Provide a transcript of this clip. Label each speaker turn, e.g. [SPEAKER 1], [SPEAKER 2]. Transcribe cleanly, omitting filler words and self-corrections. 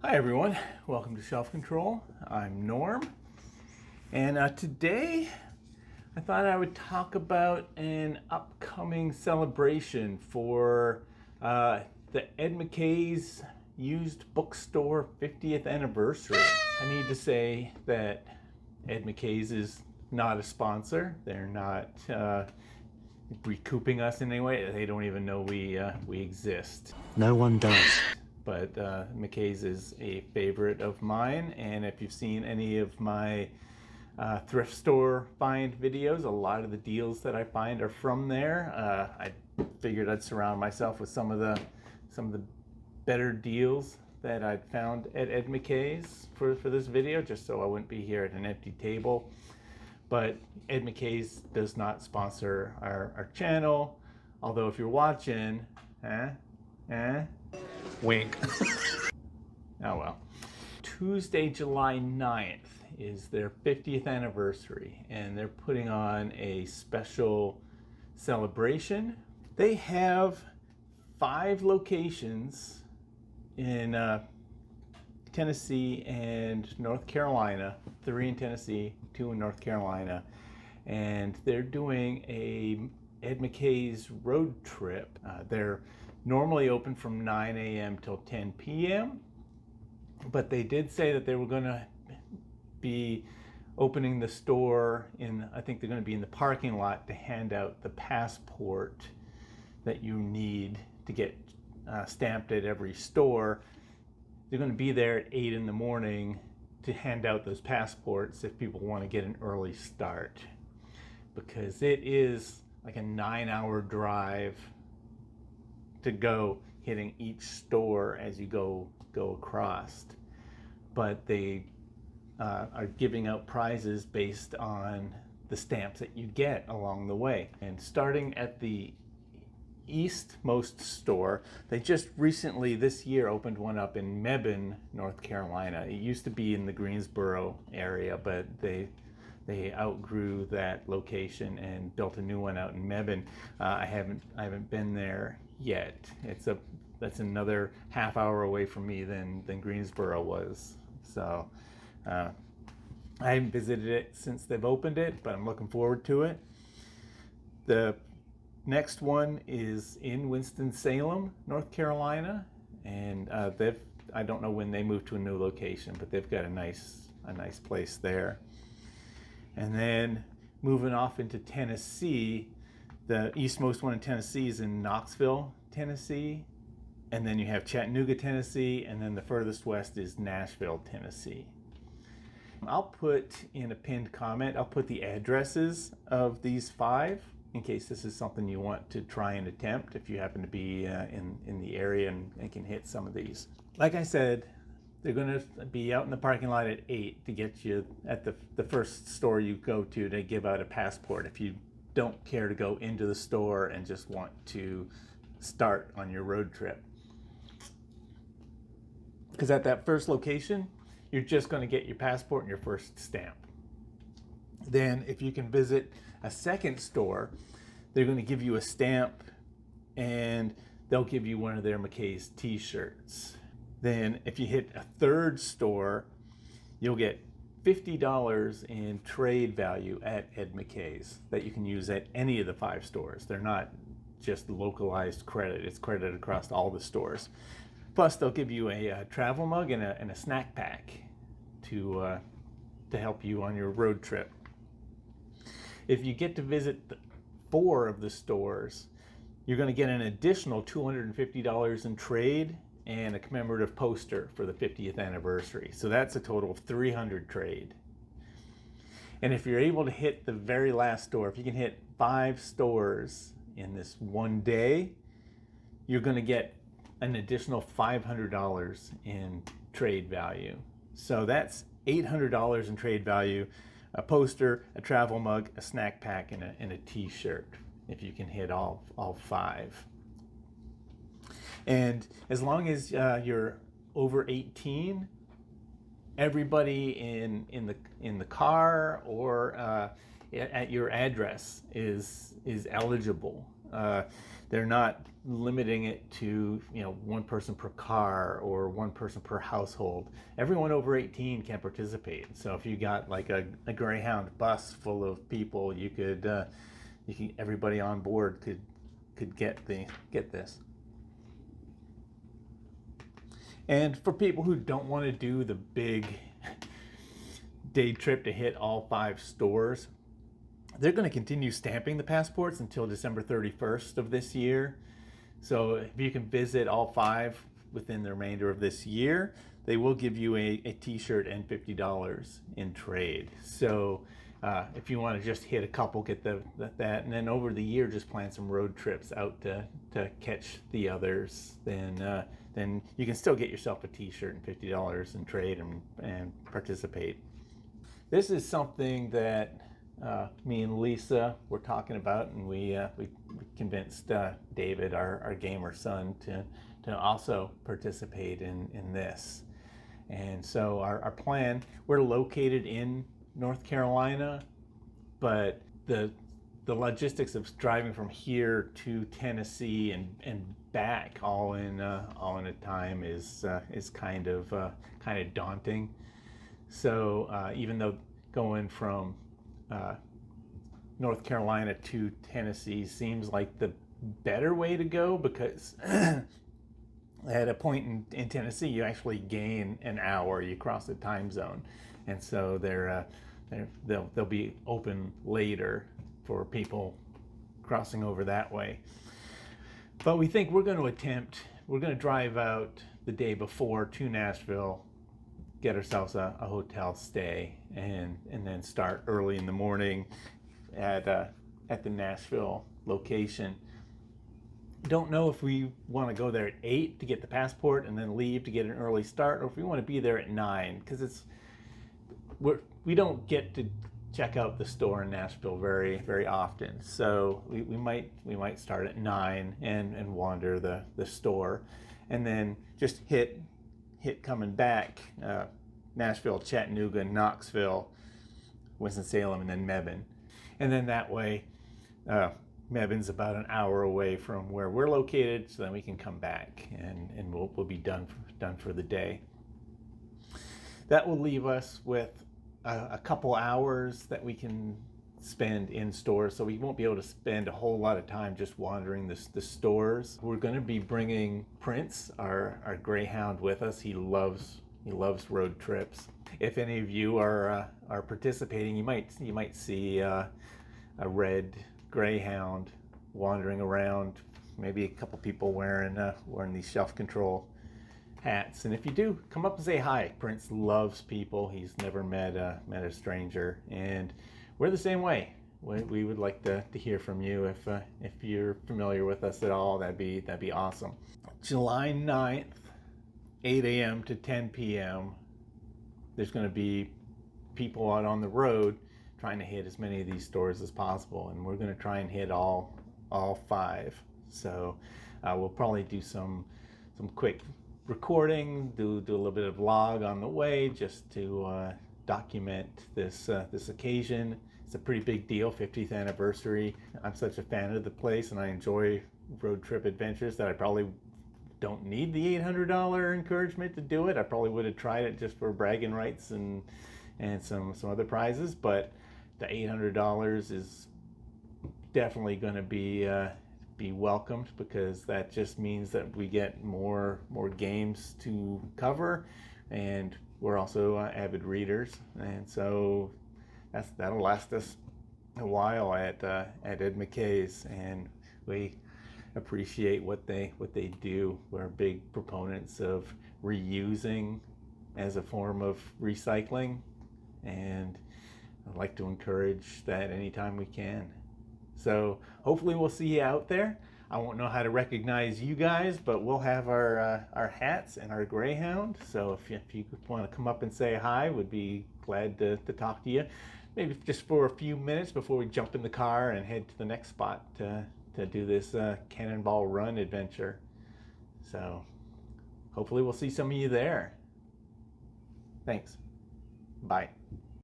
[SPEAKER 1] Hi everyone, welcome to Shelf Control. I'm Norm, and today I thought I would talk about an upcoming celebration for the Ed McKay's used bookstore 50th anniversary. I need to say that Ed McKay's is not a sponsor. They're not recouping us in any way. They don't even know we exist.
[SPEAKER 2] No one does.
[SPEAKER 1] But McKay's is a favorite of mine, and if you've seen any of my thrift store find videos, a lot of the deals that I find are from there. I figured I'd surround myself with some of the better deals that I'd found at Ed McKay's for this video, just so I wouldn't be here at an empty table. But Ed McKay's does not sponsor our channel, although if you're watching, wink. Oh well. Tuesday, July 9th is their 50th anniversary, and they're putting on a special celebration. They have 5 locations in Tennessee and North Carolina, 3 in Tennessee, 2 in North Carolina, and they're doing a Ed McKay's road trip. They're normally open from 9 a.m. till 10 p.m. But they did say that they were going to be opening the store I think they're going to be in the parking lot to hand out the passport that you need to get stamped at every store. They're going to be there at 8 in the morning to hand out those passports if people want to get an early start, because it is like a 9-hour drive to go, hitting each store as you go across. But they are giving out prizes based on the stamps that you get along the way. And starting at the eastmost store, they just recently this year opened one up in Mebane, North Carolina. It used to be in the Greensboro area, but they outgrew that location and built a new one out in Mebane. I haven't been there yet. That's another half hour away from me than Greensboro was. So I haven't visited it since they've opened it, but I'm looking forward to it. The next one is in Winston-Salem, North Carolina, and I don't know when they moved to a new location, but they've got a nice place there. And then moving off into Tennessee, the eastmost one in Tennessee is in Knoxville, Tennessee. And then you have Chattanooga, Tennessee, and then the furthest west is Nashville, Tennessee. I'll put in a pinned comment, I'll put the addresses of these 5 in case this is something you want to try and attempt if you happen to be in the area and can hit some of these. Like I said, they're going to be out in the parking lot at 8 to get you at the first store you go to give out a passport if you don't care to go into the store and just want to start on your road trip. Because at that first location, you're just going to get your passport and your first stamp. Then if you can visit a second store, they're going to give you a stamp and they'll give you one of their McKay's t-shirts. Then if you hit a third store, you'll get $50 in trade value at Ed McKay's that you can use at any of the 5 stores. They're not just localized credit, it's credit across all the stores. Plus they'll give you a travel mug and a snack pack to help you on your road trip. If you get to visit 4 of the stores, you're going to get an additional $250 in trade and a commemorative poster for the 50th anniversary. So that's a total of $300 trade. And if you're able to hit the very last store, if you can hit 5 stores in this one day, you're going to get an additional $500 in trade value. So that's $800 in trade value, a poster, a travel mug, a snack pack, and a t-shirt if you can hit all 5. And as long as you're over 18, everybody in the car or at your address is eligible They're not limiting it to, you know, one person per car or one person per household. Everyone over 18 can participate. So if you got like a Greyhound bus full of people, you could everybody on board could get this. And for people who don't want to do the big day trip to hit all 5 stores, they're going to continue stamping the passports until December 31st of this year. So if you can visit all 5 within the remainder of this year, they will give you a t-shirt and $50 in trade. So if you want to just hit a couple, get that, and then over the year just plan some road trips out to catch the others, then you can still get yourself a t-shirt and $50 in trade and participate. This is something that me and Lisa were talking about, and we convinced David, our gamer son, to also participate in this. And so our plan, we're located in North Carolina, but the logistics of driving from here to Tennessee and back all in a time is kind of daunting. So even though going from North Carolina to Tennessee seems like the better way to go, because at a point in Tennessee you actually gain an hour, you cross the time zone, and so they'll be open later for people crossing over that way. But we think we're going to drive out the day before to Nashville, get ourselves a hotel stay, and then start early in the morning at the Nashville location. Don't know if we want to go there at 8 to get the passport and then leave to get an early start, or if we want to be there at 9, because we don't get to check out the store in Nashville very, very often. So we might start at 9 and wander the store, and then just hit coming back Nashville, Chattanooga, Knoxville, Winston-Salem, and then Mebane. And then that way Mebane's about an hour away from where we're located, so then we can come back and we'll be done for the day. That will leave us with a couple hours that we can spend in stores, so we won't be able to spend a whole lot of time just wandering the stores. We're going to be bringing Prince, our Greyhound, with us. He loves road trips. If any of you are participating, you might see a red Greyhound wandering around.Maybe a couple people wearing these shelf control hats. And if you do, come up and say hi. Prince loves people. He's never met a stranger, and we're the same way. We would like to hear from you. If you're familiar with us at all, that'd be awesome. July 9th, 8 a.m. to 10 p.m. There's going to be people out on the road trying to hit as many of these stores as possible, and we're going to try and hit all 5. So we'll probably do some quick recording, do a little bit of vlog on the way, just to document this occasion. It's a pretty big deal, 50th anniversary. I'm such a fan of the place, and I enjoy road trip adventures that I probably don't need the $800 encouragement to do it. I probably would have tried it just for bragging rights and some other prizes, but the $800 is definitely going to be welcomed, because that just means that we get more games to cover, and we're also avid readers, and so that'll last us a while at Ed McKays, and we appreciate what they do. We're big proponents of reusing as a form of recycling, and I'd like to encourage that anytime we can. So hopefully we'll see you out there. I won't know how to recognize you guys, but we'll have our hats and our Greyhound. So if you want to come up and say hi, we'd be glad to talk to you. Maybe just for a few minutes before we jump in the car and head to the next spot to do this Cannonball Run adventure. So hopefully we'll see some of you there. Thanks. Bye.